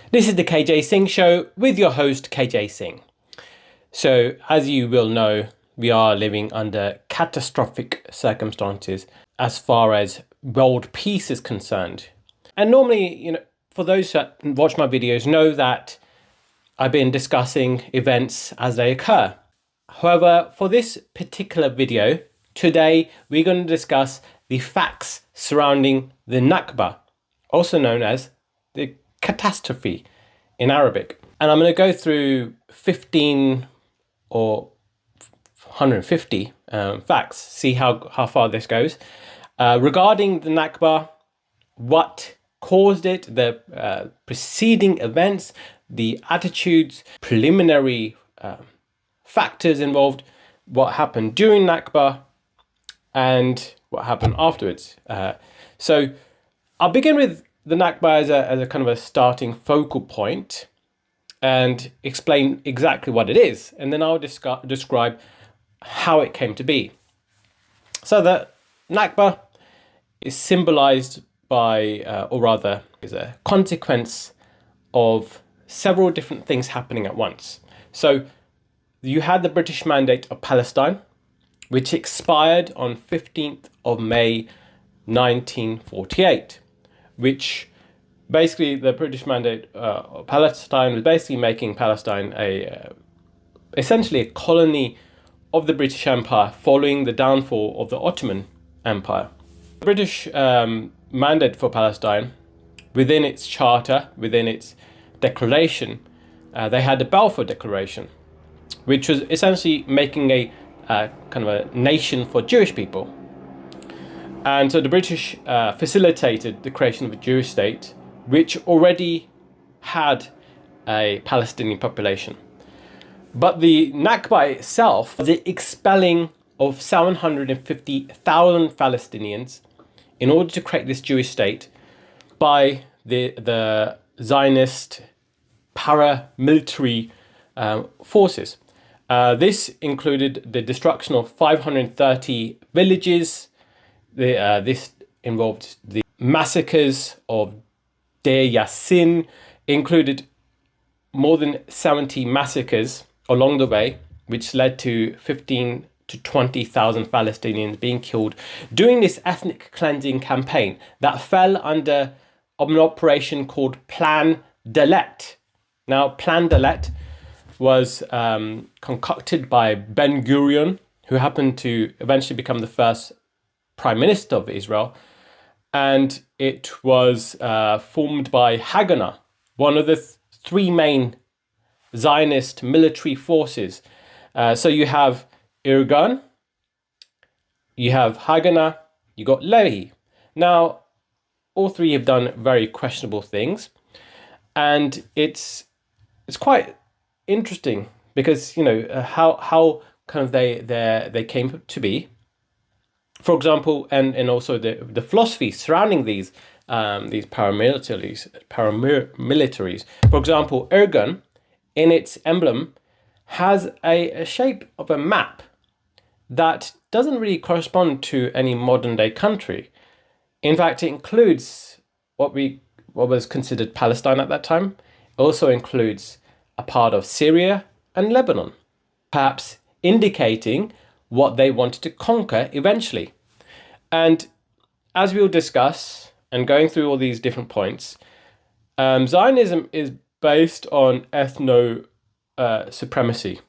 This is the KJ Singh Show with your host KJ Singh. So, as you will know, we are living under catastrophic circumstances as far as world peace is concerned. And normally, for those that watch my videos know that I've been discussing events as they occur. However, for this particular video, today we're going to discuss the facts surrounding the Nakba, also known as the catastrophe in Arabic. And I'm going to go through 15 or 150 facts, see how far this goes, regarding the Nakba, what caused it, the preceding events, the attitudes, preliminary factors involved, what happened during Nakba, and what happened afterwards. So I'll begin with the Nakba as a kind of a starting focal point and explain exactly what it is, and then I'll describe how it came to be. So the Nakba is symbolized by, or rather, is a consequence of several different things happening at once. So you had the British Mandate of Palestine, which expired on 15th of May 1948, which basically the British Mandate of Palestine was basically making Palestine essentially a colony of the British Empire following the downfall of the Ottoman Empire. The British Mandate for Palestine, within its charter, within its declaration, they had the Balfour Declaration, which was essentially making a kind of a nation for Jewish people. And so the British facilitated the creation of a Jewish state, which already had a Palestinian population. But the Nakba itself was the expelling of 750,000 Palestinians in order to create this Jewish state by the Zionist paramilitary forces. This included the destruction of 530 villages. This involved the massacres of Deir Yassin, included more than 70 massacres along the way, which led to 15 to 20,000 Palestinians being killed during this ethnic cleansing campaign that fell under an operation called Plan Dalet. Now, Plan Dalet was concocted by Ben-Gurion, who happened to eventually become the first prime minister of Israel, and it was formed by Haganah, one of the three main Zionist military forces. So you have Irgun, you have Haganah, you got Lehi. Now, all three have done very questionable things, and it's quite interesting because how kind of they came to be. For example, and also the philosophy surrounding these paramilitaries. For example, Irgun, in its emblem, has a shape of a map that doesn't really correspond to any modern day country. In fact, it includes what was considered Palestine at that time. It also includes a part of Syria and Lebanon, perhaps indicating what they wanted to conquer eventually. And as we'll discuss, and going through all these different points, Zionism is based on supremacy.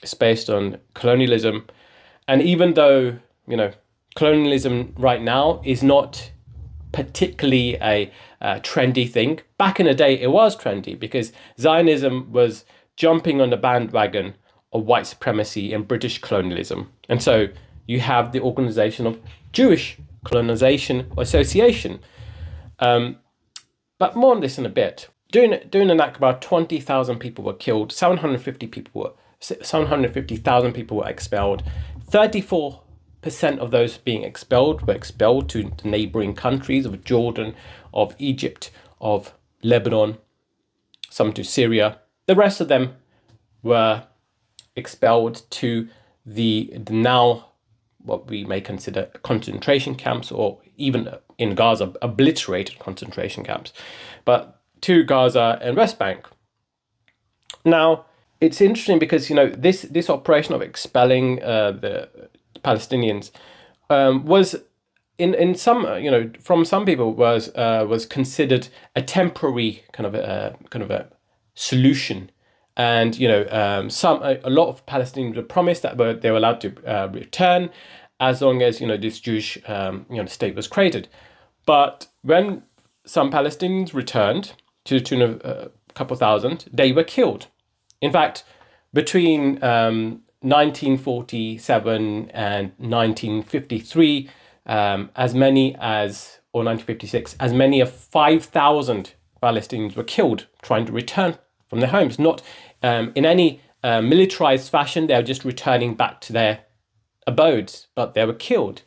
It's based on colonialism. And even though, colonialism right now is not particularly a trendy thing, back in the day it was trendy because Zionism was jumping on the bandwagon of white supremacy and British colonialism. And so you have the organization of Jewish Colonization Association. But more on this in a bit. During the Nakba, 20,000 people were killed, 750,000 people were expelled. 34% of those being expelled were expelled to the neighboring countries of Jordan, of Egypt, of Lebanon, some to Syria. The rest of them were expelled to the now what we may consider concentration camps, or even in Gaza, obliterated concentration camps. But to Gaza and West Bank. Now, it's interesting because this operation of expelling the Palestinians was in some from some people was considered a temporary kind of a solution, and a lot of Palestinians were promised that they were allowed to return as long as this Jewish state was created. But when some Palestinians returned, to the tune of a couple thousand, they were killed. In fact, between 1947 and 1953, as many as, or 1956, as many as 5,000 Palestinians were killed trying to return from their homes. Not in any militarized fashion, they were just returning back to their abodes, but they were killed.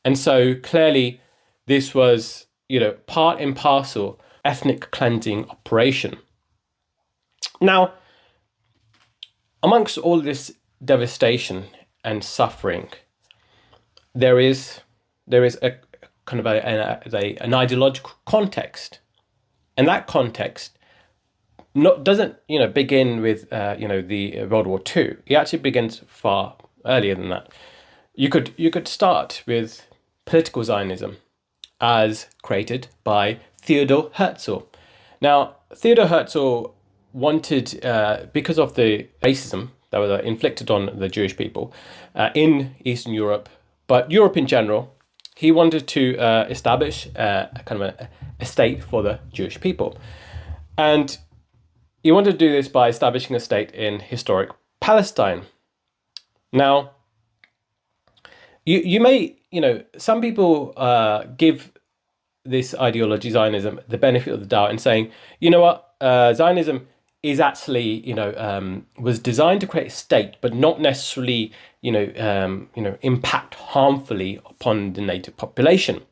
And so clearly this was, part and parcel ethnic cleansing operation. Now, amongst all this devastation and suffering, there is a kind of an ideological context, and that context doesn't begin with the World War II. It actually begins far earlier than that. You could start with political Zionism, as created by Theodor Herzl. Now, Theodor Herzl wanted, because of the racism that was inflicted on the Jewish people in Eastern Europe, but Europe in general, he wanted to establish a kind of a state for the Jewish people. And he wanted to do this by establishing a state in historic Palestine. Now, you may, some people give this ideology, Zionism, the benefit of the doubt and saying, Zionism is actually, was designed to create a state, but not necessarily, impact harmfully upon the native population.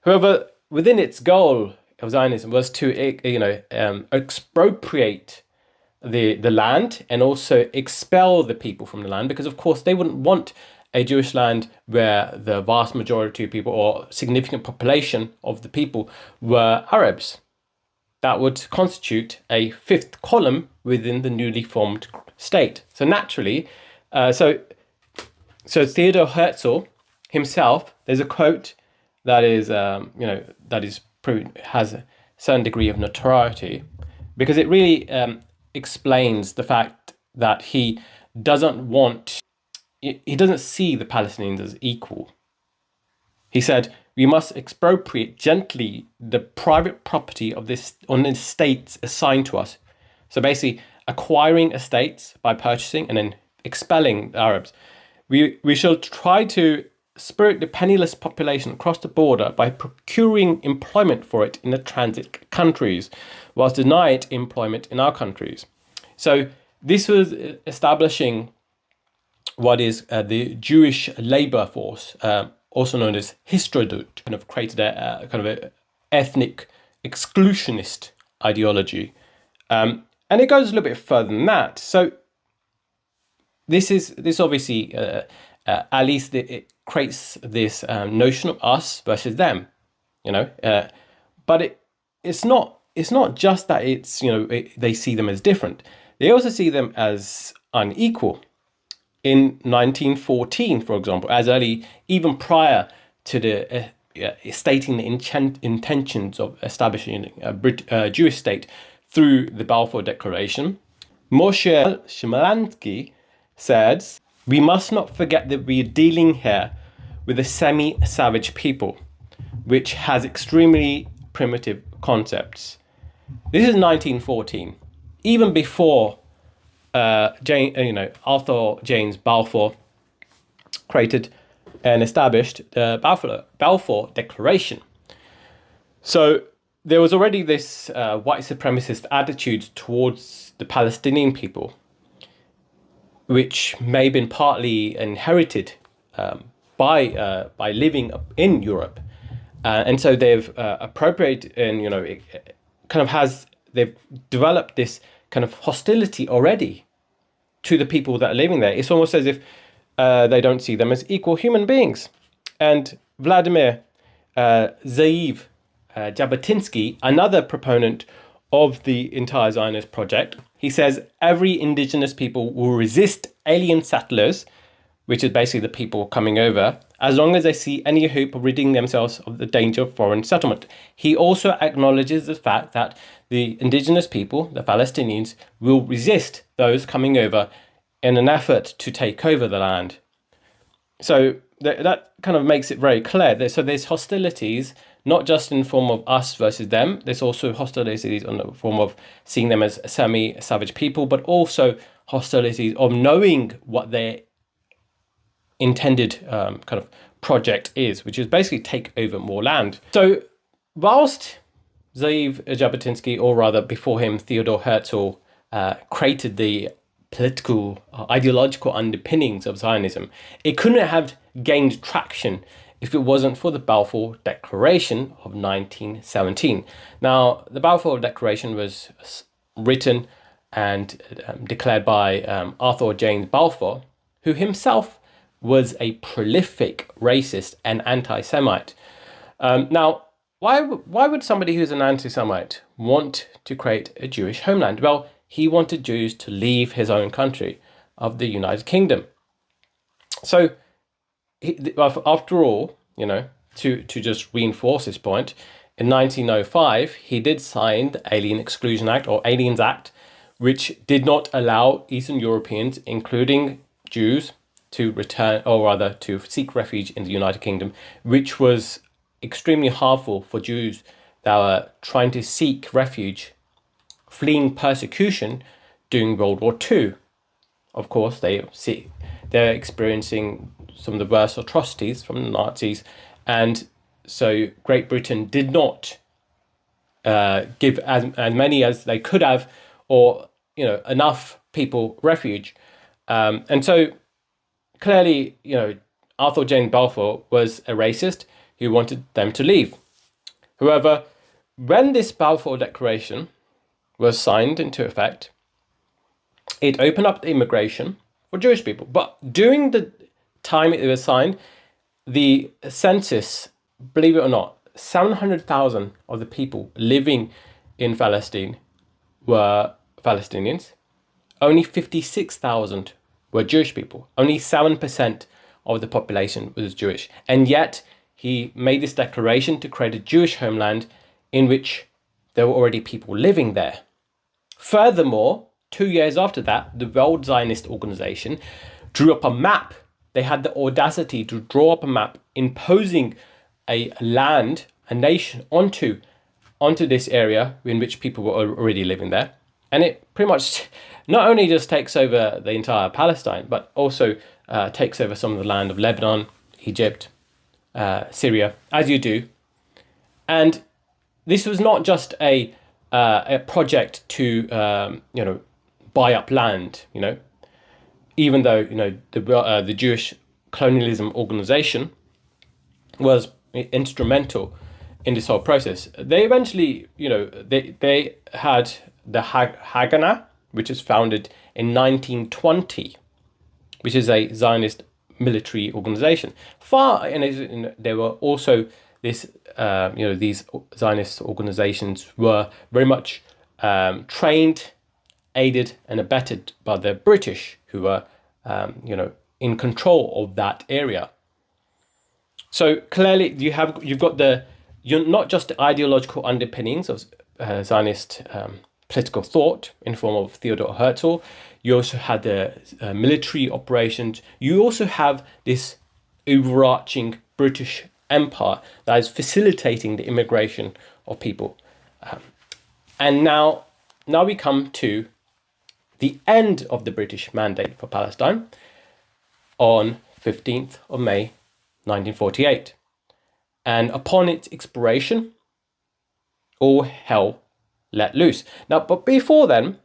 However, within its goal of Zionism was to, expropriate the land and also expel the people from the land, because of course they wouldn't want a Jewish land where the vast majority of people or significant population of the people were Arabs. That would constitute a fifth column within the newly formed state. So naturally, so Theodor Herzl himself, there's a quote that is, has a certain degree of notoriety, because it really explains the fact that he doesn't see the Palestinians as equal. He said, "We must expropriate gently the private property of this on the estates assigned to us." So basically, acquiring estates by purchasing and then expelling the Arabs. We shall try to spirit the penniless population across the border by procuring employment for it in the transit countries, whilst deny it employment in our countries. So this was establishing what is the Jewish labor force, also known as Histrodut, kind of created a kind of a ethnic exclusionist ideology, and it goes a little bit further than that. So this obviously at least it creates this notion of us versus them, but it's not just that it's they see them as different. They also see them as unequal. In 1914, for example, as early, even prior to the stating the intentions of establishing a Jewish state through the Balfour Declaration, Moshe Shmelansky says, "We must not forget that we are dealing here with a semi-savage people, which has extremely primitive concepts." This is 1914, even before Arthur James Balfour created and established the Balfour Declaration. So there was already this white supremacist attitude towards the Palestinian people, which may have been partly inherited by living in Europe, and so they've appropriated and it kind of they've developed this kind of hostility already to the people that are living there. It's almost as if they don't see them as equal human beings. And Vladimir Zaev Jabotinsky, another proponent of the entire Zionist project. He says every indigenous people will resist alien settlers, which is basically the people coming over, as long as they see any hope of ridding themselves of the danger of foreign settlement. He also acknowledges the fact that the indigenous people, the Palestinians, will resist those coming over in an effort to take over the land. So that kind of makes it very clear. So there's hostilities, not just in the form of us versus them. There's also hostilities in the form of seeing them as semi-savage people, but also hostilities of knowing what their intended kind of project is, which is basically take over more land. So whilst Zeev Jabotinsky, or rather before him, Theodor Herzl, created the political, ideological underpinnings of Zionism, it couldn't have gained traction if it wasn't for the Balfour Declaration of 1917. Now, the Balfour Declaration was written and declared by Arthur James Balfour, who himself was a prolific racist and anti-Semite. Now, why would somebody who's an anti-Semite want to create a Jewish homeland? Well, he wanted Jews to leave his own country of the United Kingdom. So, after all, to just reinforce this point, in 1905, he did sign the Alien Exclusion Act, or Aliens Act, which did not allow Eastern Europeans, including Jews, to return, or rather to seek refuge in the United Kingdom, which was extremely harmful for Jews that were trying to seek refuge, fleeing persecution during World War II. Of course, they're experiencing some of the worst atrocities from the Nazis, and so Great Britain did not give as many as they could have, or enough people refuge, and so clearly, Arthur James Balfour was a racist who wanted them to leave. However, when this Balfour Declaration was signed into effect, it opened up the immigration for Jewish people. But during the time it was signed, the census, believe it or not, 700,000 of the people living in Palestine were Palestinians. Only 56,000 were Jewish people. Only 7% of the population was Jewish. And yet he made this declaration to create a Jewish homeland in which there were already people living there. Furthermore, 2 years after that, the World Zionist Organization drew up a map. They had the audacity to draw up a map imposing a land, a nation onto this area in which people were already living there. And it pretty much not only just takes over the entire Palestine, but also takes over some of the land of Lebanon, Egypt, Syria, as you do. And this was not just a project to buy up land, even though the Jewish colonialism organization was instrumental in this whole process. They eventually, they had the Haganah, which was founded in 1920, which is a Zionist military organization. There were also these Zionist organizations were very much trained, aided, and abetted by the British, who were in control of that area. So clearly, you've got you're not just the ideological underpinnings of Zionist political thought in the form of Theodor Herzl. You also had the military operations. You also have this overarching British Empire that is facilitating the immigration of people. And now we come to the end of the British mandate for Palestine on 15th of May 1948. And upon its expiration, all hell let loose. Now, but before then,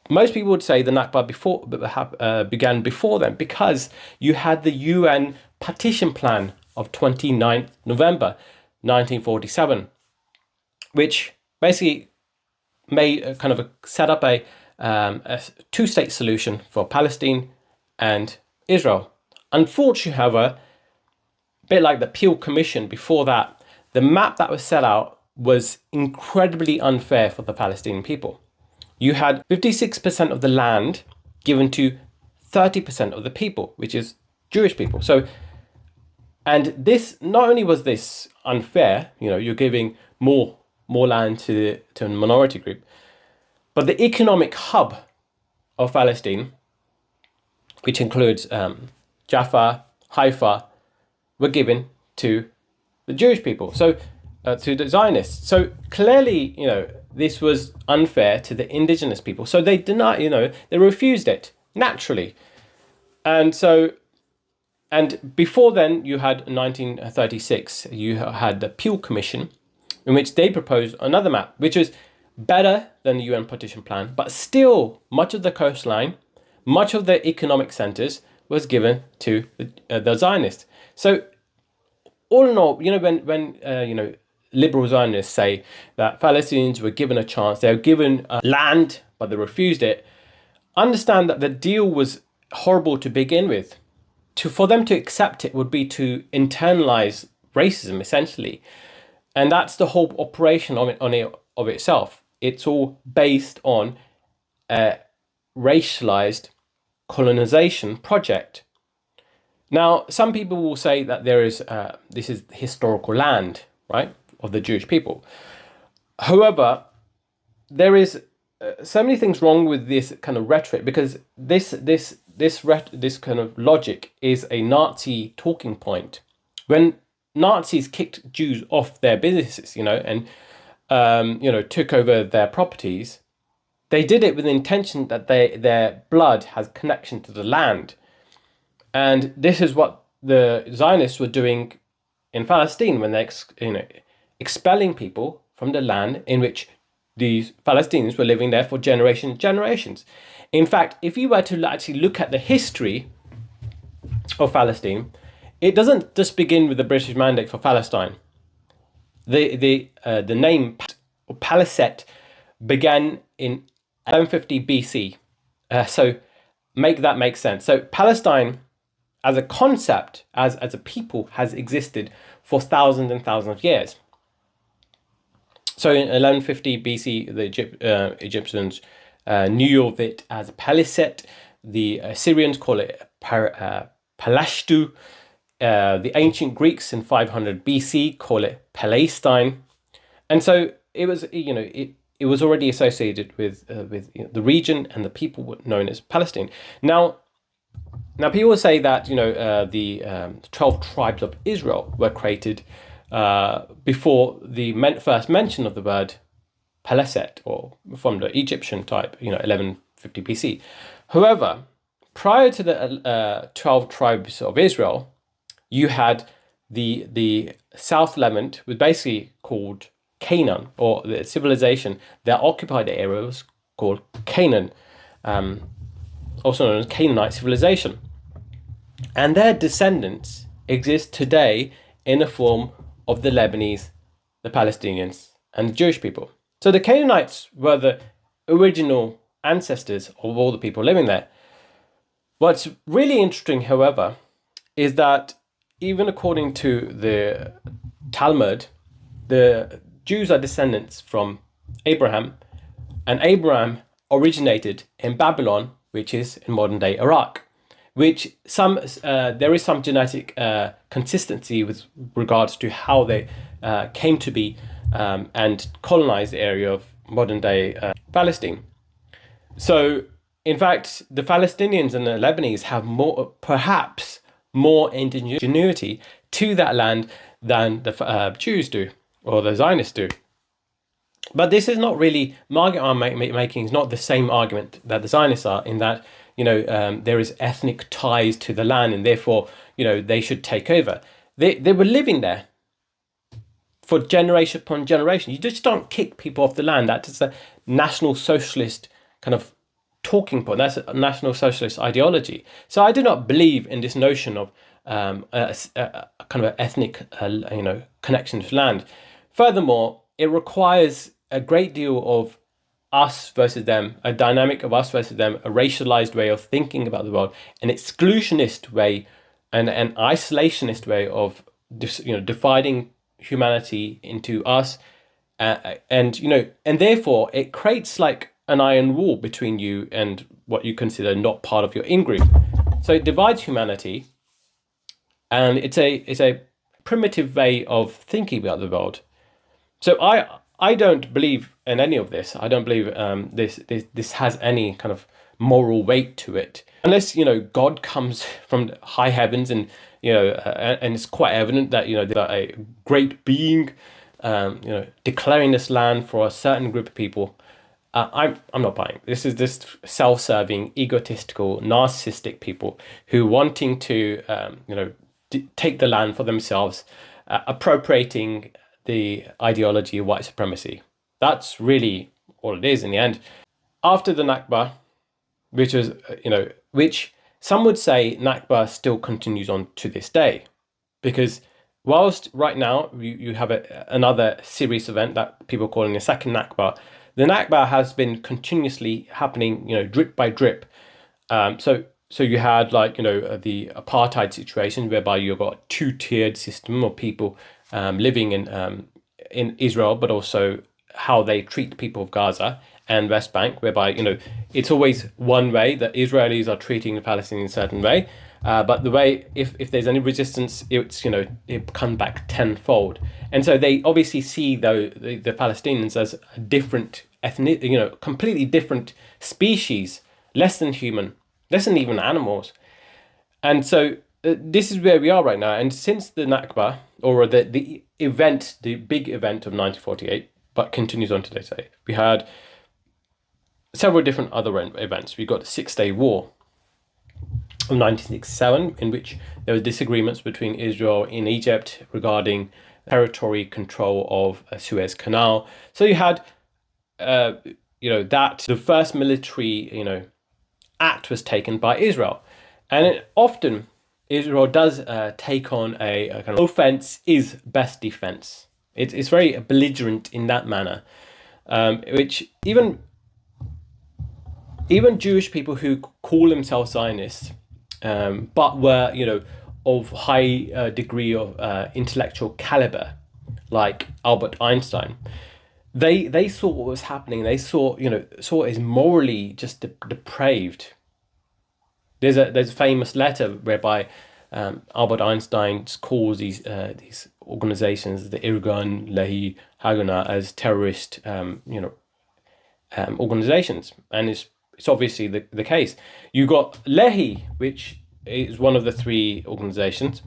most people would say the Nakba began before then, because you had the UN Partition Plan of 29th November 1947, which basically made set up a two-state solution for Palestine and Israel. Unfortunately, however, a bit like the Peel Commission before that, the map that was set out was incredibly unfair for the Palestinian people. You had 56% of the land given to 30% of the people, which is Jewish people. So, and this, not only was this unfair, you're giving more land to a minority group, but the economic hub of Palestine, which includes Jaffa, Haifa, were given to the Jewish people, so to the Zionists. So clearly, this was unfair to the indigenous people. So they they refused it naturally. And so, and before then, you had 1936, you had the Peel Commission, in which they proposed another map, which was better than the UN partition plan, but still much of the coastline, much of the economic centers was given to the Zionists. So all in all, when liberal Zionists say that Palestinians were given a chance, they were given land, but they refused it, understand that the deal was horrible to begin with. For them to accept it would be to internalize racism, essentially. And that's the whole operation of itself. It's all based on a racialized colonization project. Now, some people will say that this is historical land, right, of the Jewish people. However, there is so many things wrong with this kind of rhetoric, because this kind of logic is a Nazi talking point. When Nazis kicked Jews off their businesses, and took over their properties, they did it with the intention that their blood has connection to the land. And this is what the Zionists were doing in Palestine when they're expelling people from the land in which these Palestinians were living there for generations. In fact, if you were to actually look at the history of Palestine, it doesn't just begin with the British Mandate for Palestine. The name Paliset began in 1150 BC. So make that make sense. So Palestine, as a concept, as a people, has existed for thousands and thousands of years. So in 1150 BC, the Egyptians knew of it as Paliset. The Assyrians call it Palashtu. The ancient Greeks in 500 BC call it Palestine. And so it was, it was already associated with the region and the people known as Palestine. Now people say that the 12 tribes of Israel were created before the first mention of the word Paleset, or from the Egyptian type, 1150 BC. However, prior to the 12 tribes of Israel, you had the South Levant, was basically called Canaan, or the civilization that occupied the area was called Canaan, also known as Canaanite civilization. And their descendants exist today in the form of the Lebanese, the Palestinians, and the Jewish people. So the Canaanites were the original ancestors of all the people living there. What's really interesting, however, is that even according to the Talmud, the Jews are descendants from Abraham, and Abraham originated in Babylon, which is in modern-day Iraq. Which there is some genetic consistency with regards to how they came to be and colonized the area of modern-day Palestine. So, in fact, the Palestinians and the Lebanese have perhaps more ingenuity to that land than the Jews do, or the Zionists do. But this is not really, my argument I'm making is not the same argument that the Zionists are, in that there is ethnic ties to the land, and therefore, they should take over. They were living there for generation upon generation. You just don't kick people off the land. That is a National Socialist kind of talking point. That's a National Socialist ideology. So I do not believe in this notion of a kind of ethnic, connection to land. Furthermore, it requires a great deal of us versus them, a dynamic of us versus them, a racialized way of thinking about the world, an exclusionist way, and an isolationist way of dividing humanity into us and therefore it creates like an iron wall between you and what you consider not part of your in-group. So it divides humanity, and it's a primitive way of thinking about the world. So I don't believe in any of this. I don't believe this has any kind of moral weight to it, unless God comes from the high heavens, and and it's quite evident that there's a great being, declaring this land for a certain group of people. I'm not buying. This is just self-serving, egotistical, narcissistic people who wanting to take the land for themselves, appropriating the ideology of white supremacy. That's really all it is in the end. After the Nakba, which was which some would say Nakba still continues on to this day, because whilst right now you have another serious event that people are calling the second Nakba, the Nakba has been continuously happening, drip by drip. So you had the apartheid situation whereby you've got two-tiered system of people living in Israel, but also how they treat people of Gaza and West Bank, whereby it's always one way that Israelis are treating the Palestinians a certain way, but the way if there's any resistance, it comes back tenfold. And so they obviously see the Palestinians as a different ethnic, completely different species, less than human, less than even animals. And so this is where we are right now. And since the Nakba, or the big event of 1948, but continues on to today, we had several different other events. We got the Six-Day War of 1967, in which there were disagreements between Israel and Egypt regarding territory control of Suez Canal. So you had, that the first military, act was taken by Israel, and often Israel does take on a kind of offense is best defense. It's very belligerent in that manner, which even Jewish people who call themselves Zionists, but were of high degree of intellectual caliber, like Albert Einstein, they saw what was happening. They saw it as morally just depraved. There's a famous letter whereby Albert Einstein calls these organizations, the Irgun, Lehi, Haganah, as terrorist organizations, and it's obviously the case. You got Lehi, which is one of the three organizations,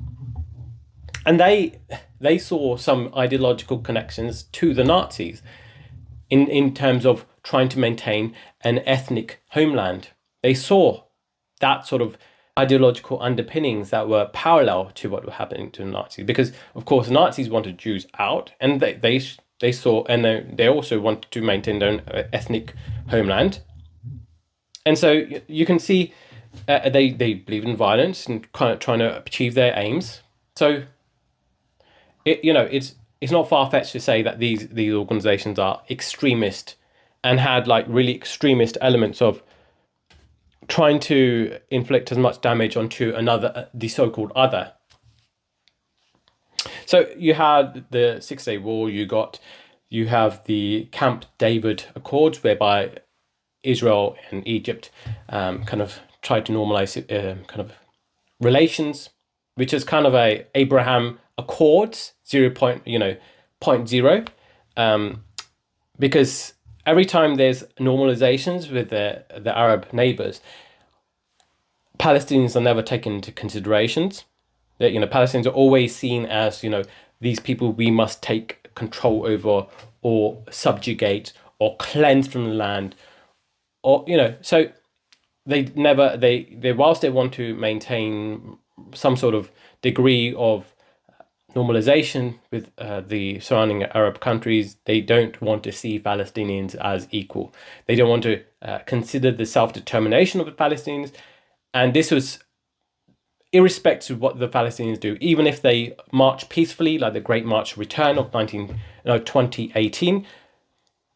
and they saw some ideological connections to the Nazis in terms of trying to maintain an ethnic homeland. They saw that sort of ideological underpinnings that were parallel to what were happening to the Nazis, because of course the Nazis wanted Jews out, and they saw, and they also wanted to maintain their own ethnic homeland. And so you can see they believe in violence and kind of trying to achieve their aims. So it's not far-fetched to say that these organizations are extremist and had like really extremist elements of trying to inflict as much damage onto another, the so-called other. So you had the Six-Day War. You have the Camp David Accords, whereby Israel and Egypt kind of tried to normalize kind of relations, which is kind of a Abraham Accords 0.0, because every time there's normalizations with the Arab neighbors, Palestinians are never taken into considerations. That Palestinians are always seen as these people we must take control over, or subjugate, or cleanse from the land, or so they whilst they want to maintain some sort of degree of normalization with the surrounding Arab countries, they don't want to see Palestinians as equal. They don't want to consider the self-determination of the Palestinians, and this was irrespective of what the Palestinians do, even if they march peacefully, like the Great March Return of 2018,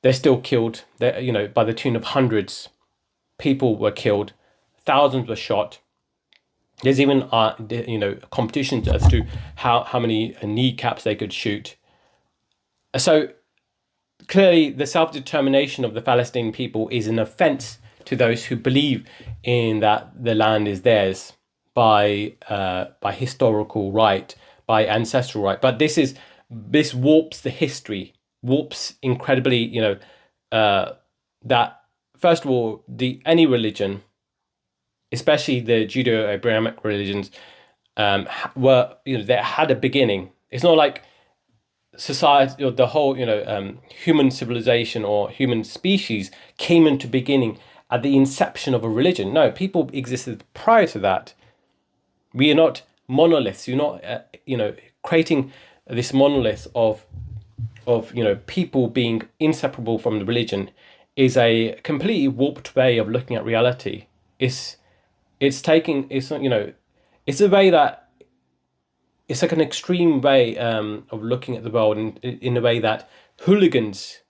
they're still killed. By the tune of hundreds, people were killed, thousands were shot. There's even competitions as to how many kneecaps they could shoot. So clearly the self-determination of the Palestinian people is an offense to those who believe in that the land is theirs by historical right, by ancestral right. But this warps the history, warps incredibly, that first of all, any religion, especially the Judeo-Abrahamic religions, were, they had a beginning. It's not like society or the whole, human civilization or human species came into beginning at the inception of a religion. No, people existed prior to that. We are not monoliths. You're not, creating this monolith of people being inseparable from the religion is a completely warped way of looking at reality. It's taking, it's a way that it's like an extreme way of looking at the world in a way that hooligans,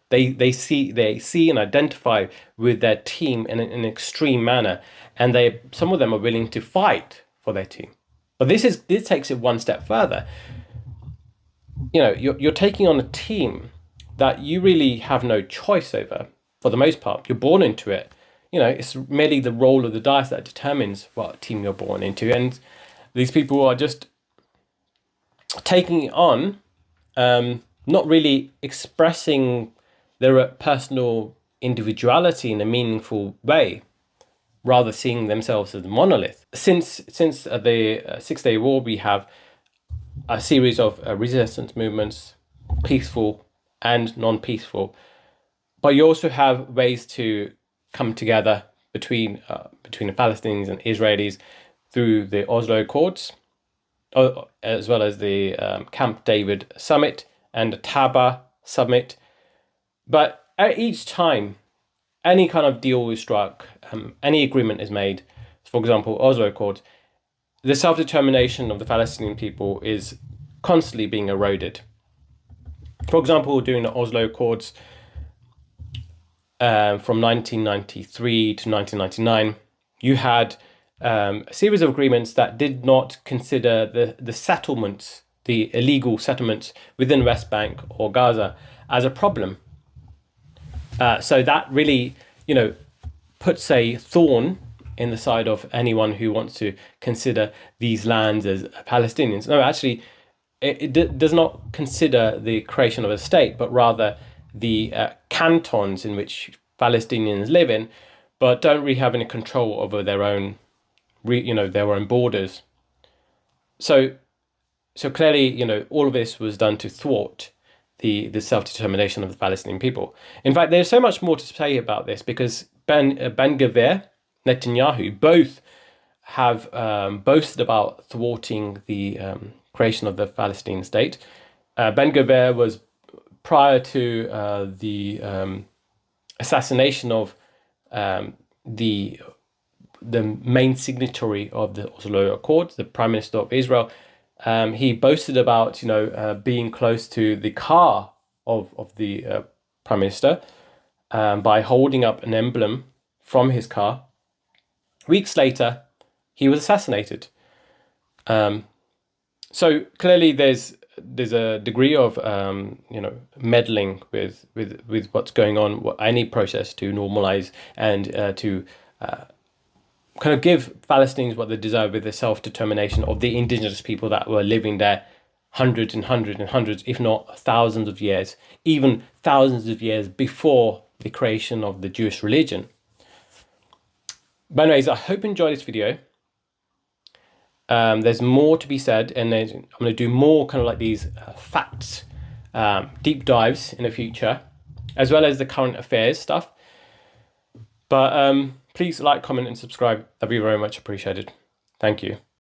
they see and identify with their team in an extreme manner, and some of them are willing to fight for their team. But this takes it one step further. You're taking on a team that you really have no choice over for the most part. You're born into it. It's merely the roll of the dice that determines what team you're born into, and these people are just taking it on, not really expressing their personal individuality in a meaningful way, rather seeing themselves as a monolith. Since the 6 Day War, we have a series of resistance movements, peaceful and non-peaceful, but you also have ways to come together between the Palestinians and Israelis through the Oslo Accords, as well as the Camp David Summit and the Nakba Summit. But at each time, any kind of deal is struck, any agreement is made, for example, Oslo Accords, the self-determination of the Palestinian people is constantly being eroded. For example, during the Oslo Accords from 1993 to 1999, you had a series of agreements that did not consider the settlements, the illegal settlements within West Bank or Gaza as a problem. So that really, puts a thorn in the side of anyone who wants to consider these lands as Palestinians. No, actually, it does not consider the creation of a state, but rather the cantons in which Palestinians live in, but don't really have any control over their own, their own borders. So clearly, all of this was done to thwart the self-determination of the Palestinian people. In fact, there's so much more to say about this because Ben Gvir, Netanyahu, both have boasted about thwarting the creation of the Palestinian state. Ben Gvir was prior to the assassination of the main signatory of the Oslo Accords, the Prime Minister of Israel. He boasted about being close to the car of the Prime Minister by holding up an emblem from his car. Weeks later, he was assassinated. So clearly, there's a degree of meddling with what's going on, any process to normalize and to kind of give Palestinians what they deserve with the self-determination of the indigenous people that were living there hundreds and hundreds and hundreds, if not thousands of years, even thousands of years before the creation of the Jewish religion. But anyways, I hope you enjoyed this video. There's more to be said, and I'm going to do more kind of like these facts, deep dives in the future, as well as the current affairs stuff. But please like, comment, and subscribe. That'd be very much appreciated. Thank you.